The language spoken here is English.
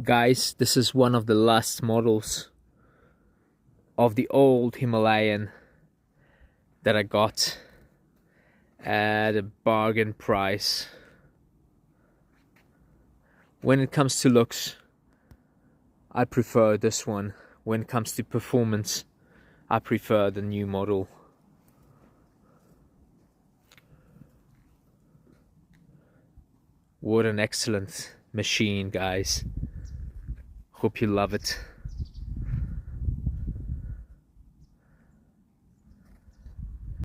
Guys, this is one of the last models of the old Himalayan that I got at a bargain price. When it comes to looks, I prefer this one. When it comes to performance, I prefer the new model. What an excellent machine, guys. Hope you love it.